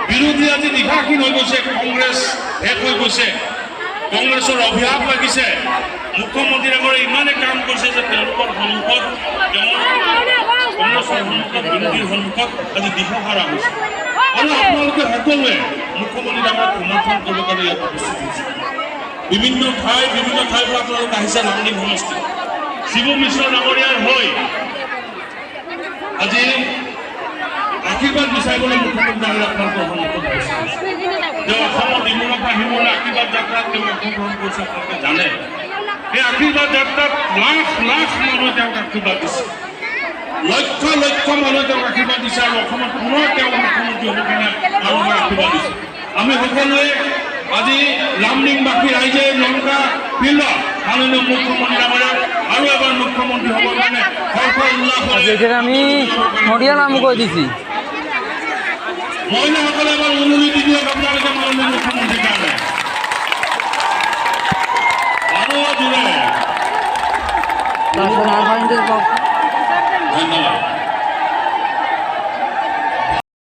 বিৰোধী আজি নিশাহীন হৈ গৈছে, কংগ্ৰেছ শেষ হৈ গৈছে, কংগ্ৰেছৰ অভিশাপ লাগিছে। মুখ্যমন্ত্ৰী ডাঙৰে ইমানে কাম কৰিছে যে তেওঁলোকৰ সন্মুখত কংগ্ৰেছৰ সন্মুখত বিৰোধীৰ সন্মুখত আজি দিশহাৰা হৈছে। আৰু আপোনালোকে সকলোৱে মুখ্যমন্ত্ৰী ডাঙৰক সমৰ্থন কৰিব কাৰণে ইয়াত উপস্থিত হৈছে। বিভিন্ন ঠাইৰ পৰা আপোনালোক আহিছে লামডিং সমষ্টি। শিৱ মিশ্ৰ ডাঙৰীয়াৰ হৈ আজি আশীৰ্বাদ বিচাৰিবলৈ মুখ্যমন্ত্ৰী ডাঙৰীয়া আপোনালোকৰ সন্মুখত গৈছে। তেওঁ অসমত ইমূৰৰ পৰা সিমূৰলৈ আশীৰ্বাদ যাত্ৰাত তেওঁ অংশগ্ৰহণ কৰিছে, আপোনালোকে জানে। এই আশীৰ্বাদ যাত্ৰাত লাখ লাখ মানুহে তেওঁক আশীৰ্বাদ দিছে, লক্ষ লক্ষ মানুহে তেওঁক আশীৰ্বাদ দিছে আৰু অসমত পুনৰ তেওঁ মুখ্যমন্ত্ৰী হ'ব কাৰণে মানুহক আশীৰ্বাদ দিছে। আমি সকলোৱে আজি লামডিংবাসী ৰাইজে লংকা ফিল্ডত মাননীয় মুখ্যমন্ত্ৰী ডাঙৰীয়াক আৰু এবাৰ মুখ্যমন্ত্ৰী হ'বৰ কাৰণে উল্লাস আমি নদিয়া নাম কৈ দিছি। মহিলাসকলে এবাৰ অনুমতি দি দিয়ক আপোনালোকে মাননীয় মুখ্যমন্ত্ৰীৰ কাৰণে। আৰু জোৰে ধন্যবাদ।